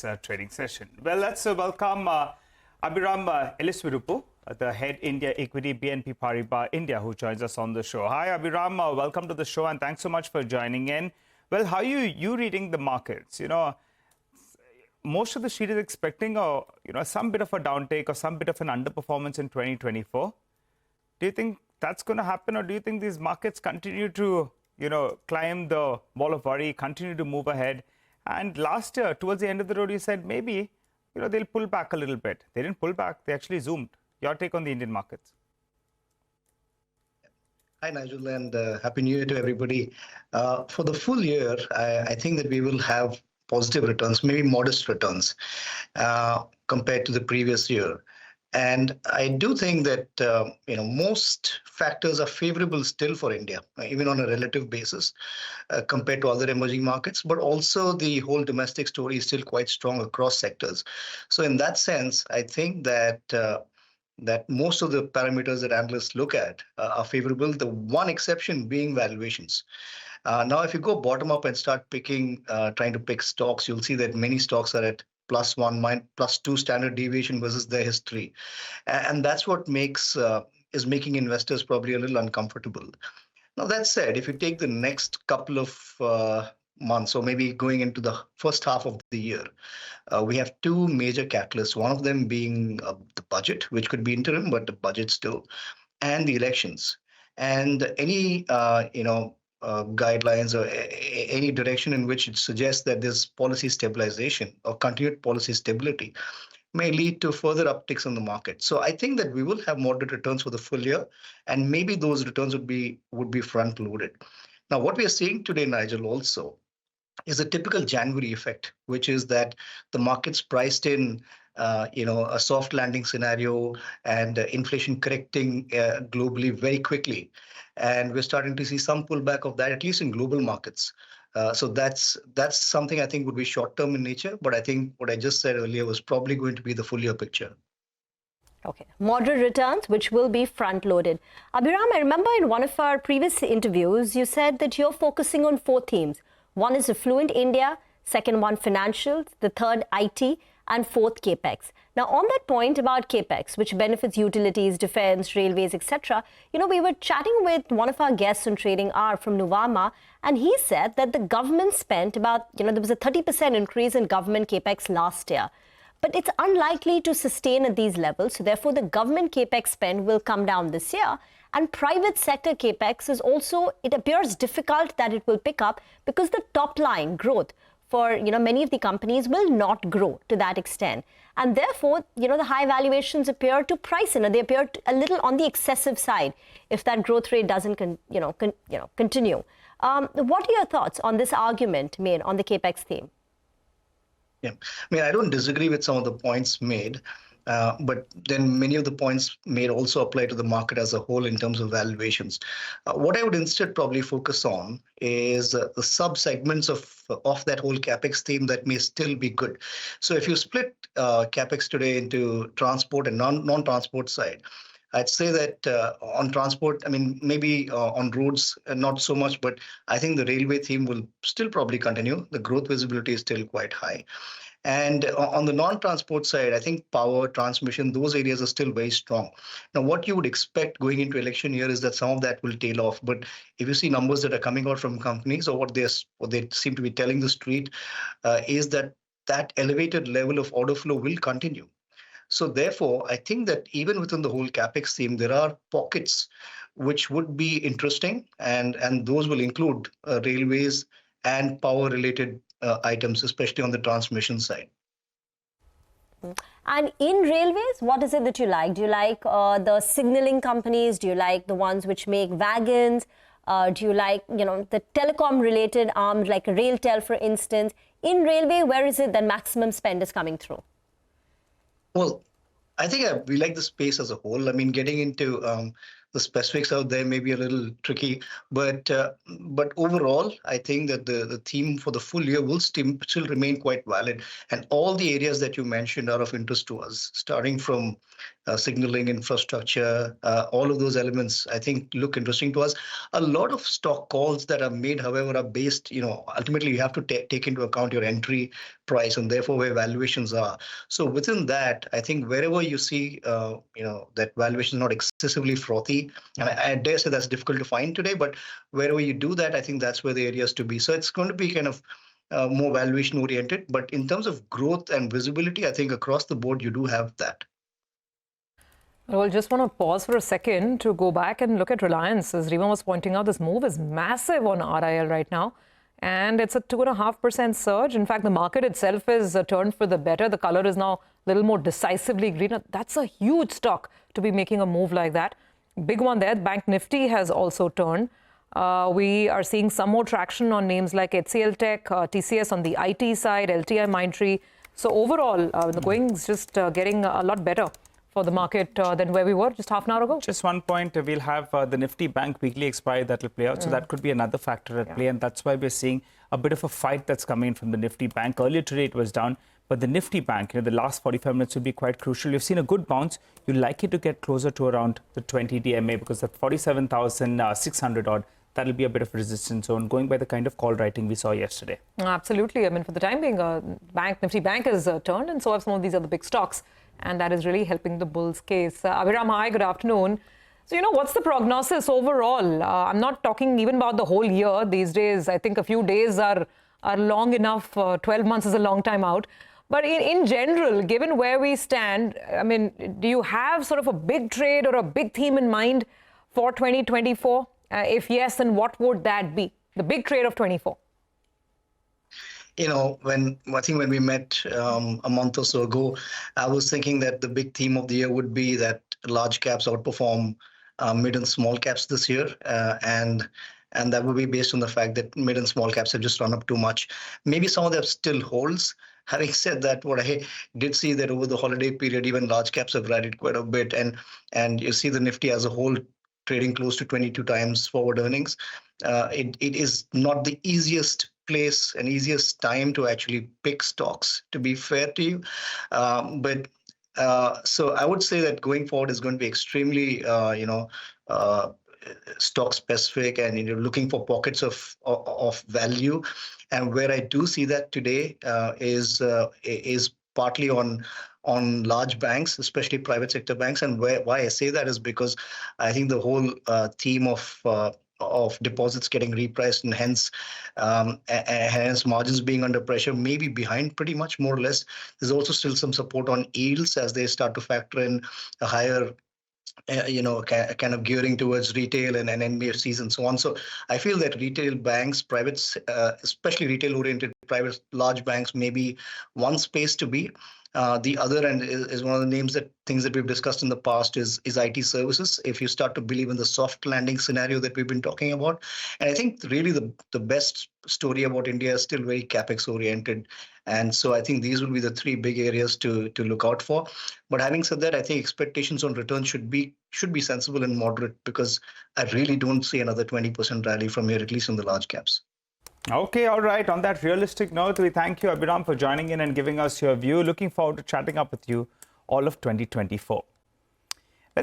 this trading session. Well, let's welcome Abhiram Elizwirupu, the head India Equity BNP Paribas India, who joins us on the show. Hi, Abhiram. Welcome to the show, and thanks so much for joining in. Well, how are you reading the markets? Most of the street is expecting some bit of a downtake or some bit of an underperformance in 2024. Do you think that's going to happen, or do you think these markets continue to climb the wall of worry, continue to move ahead? And last year, towards the end of the road, you said maybe they'll pull back a little bit. They didn't pull back; they actually zoomed. Your take on the Indian markets? Hi, Nigel, and Happy New Year to everybody. For the full year, I think that we will have positive returns, maybe modest returns compared to the previous year. And I do think that most factors are favorable still for India, even on a relative basis compared to other emerging markets. But also the whole domestic story is still quite strong across sectors. So in that sense, I think that most of the parameters that analysts look at are favorable. The one exception being valuations. Now, if you go bottom up and start trying to pick stocks, you'll see that many stocks are at +1, +2 standard deviation versus their history. And that's what is making investors probably a little uncomfortable. Now, that said, if you take the next couple of months, or maybe going into the first half of the year, we have two major catalysts, one of them being the budget, which could be interim, but the budget still, and the elections. And any guidelines or any direction in which it suggests that there's policy stabilization or continued policy stability may lead to further upticks in the market. So I think that we will have moderate returns for the full year, and maybe those returns would be front loaded. Now, what we are seeing today, Nigel, also is a typical January effect, which is that the market's priced in a soft landing scenario and inflation correcting globally very quickly. And we're starting to see some pullback of that, at least in global markets. So that's something I think would be short-term in nature. But I think what I just said earlier was probably going to be the full year picture. Okay. Moderate returns, which will be front-loaded. Abhiram, I remember in one of our previous interviews, you said that you're focusing on 4 themes. One is Affluent India, second one financials, the third IT, and fourth capex. Now, on that point about capex, which benefits utilities, defense, railways, etc., we were chatting with one of our guests on Trading Hour from Nuvama, and he said that the government spent about, there was a 30% increase in government capex last year. But it's unlikely to sustain at these levels. So therefore, the government capex spend will come down this year. And private sector capex is also, it appears difficult that it will pick up because the top line growth for many of the companies will not grow to that extent. And therefore, the high valuations appear to price in, or they appear a little on the excessive side if that growth rate doesn't continue. What are your thoughts on this argument made on the capex theme? Yeah, I don't disagree with some of the points made, but then many of the points made also apply to the market as a whole in terms of valuations. What I would instead probably focus on is the sub-segments of that whole capex theme that may still be good. So if you split capex today into transport and non-transport side, I'd say that on transport, maybe on roads, not so much, but I think the railway theme will still probably continue. The growth visibility is still quite high. And on the non-transport side, I think power, transmission, those areas are still very strong. Now, what you would expect going into election year is that some of that will tail off. But if you see numbers that are coming out from companies, or what they seem to be telling the street, is that elevated level of order flow will continue. So therefore, I think that even within the whole capex theme, there are pockets which would be interesting, and those will include railways and power-related items, especially on the transmission side. And in railways, what is it that you like? Do you like the signaling companies? Do you like the ones which make wagons? Do you like, the telecom-related arms like RailTel, for instance? In railway, where is it that maximum spend is coming through? Well, I think we like the space as a whole. Getting into the specifics out there may be a little tricky, but overall, I think that the theme for the full year will still remain quite valid. And all the areas that you mentioned are of interest to us, starting from signaling, infrastructure, all of those elements, I think, look interesting to us. A lot of stock calls that are made, however, are based, ultimately you have to take into account your entry price and therefore where valuations are. So within that, I think wherever you see, that valuation is not excessively frothy, and I dare say that's difficult to find today, but wherever you do that, I think that's where the areas to be. So it's going to be kind of more valuation oriented. But in terms of growth and visibility, I think across the board, you do have that. Well, just want to pause for a second to go back and look at Reliance. As Rima was pointing out, this move is massive on RIL right now. And it's a 2.5% surge. In fact, the market itself is turned for the better. The color is now a little more decisively green. That's a huge stock to be making a move like that. Big one there. Bank Nifty has also turned. We are seeing some more traction on names like HCL Tech, TCS on the IT side, LTI Mindtree. So overall, the going is just getting a lot better for the market than where we were just half an hour ago. Just one point, we'll have the Nifty Bank weekly expiry that will play out. So that could be another factor at play. And that's why we're seeing a bit of a fight that's coming in from the Nifty Bank. Earlier today, it was down. But the Nifty Bank, the last 45 minutes will be quite crucial. You've seen a good bounce. You'd like it to get closer to around the 20 DMA because at 47,600 odd, that'll be a bit of a resistance zone going by the kind of call writing we saw yesterday. Absolutely. I mean, for the time being, Nifty Bank has turned, and so have some of these other big stocks. And that is really helping the bulls' case. Abhiram, hi, good afternoon. So, what's the prognosis overall? I'm not talking even about the whole year. These days, I think a few days are long enough. 12 months is a long time out. But in general, given where we stand, I mean, do you have sort of a big trade or a big theme in mind for 2024? If yes, then what would that be? The big trade of 24? When we met a month or so ago, I was thinking that the big theme of the year would be that large caps outperform mid and small caps this year. And that would be based on the fact that mid and small caps have just run up too much. Maybe some of them still holds. Having said that, what I did see that over the holiday period, even large caps have rallied quite a bit. And you see the Nifty as a whole trading close to 22 times forward earnings. It is not the easiest place and easiest time to actually pick stocks, to be fair to you. So I would say that going forward is going to be extremely, stock specific, and looking for pockets of value. And where I do see that today is partly on large banks, especially private sector banks. And why I say that is because I think the whole theme of deposits getting repriced and hence margins being under pressure, maybe behind pretty much more or less. There's also still some support on yields as they start to factor in a higher kind of gearing towards retail and NBFCs and so on. So I feel that retail banks, especially retail-oriented private large banks, may be one space to be. The other end is one of the things that we've discussed in the past is IT services. If you start to believe in the soft landing scenario that we've been talking about, and I think really the best story about India is still very capex oriented, and so I think these will be the three big areas to look out for. But having said that, I think expectations on returns should be sensible and moderate, because I really don't see another 20% rally from here, at least in the large caps. Okay, all right. On that realistic note, we thank you, Abhiram, for joining in and giving us your view. Looking forward to chatting up with you all of 2024.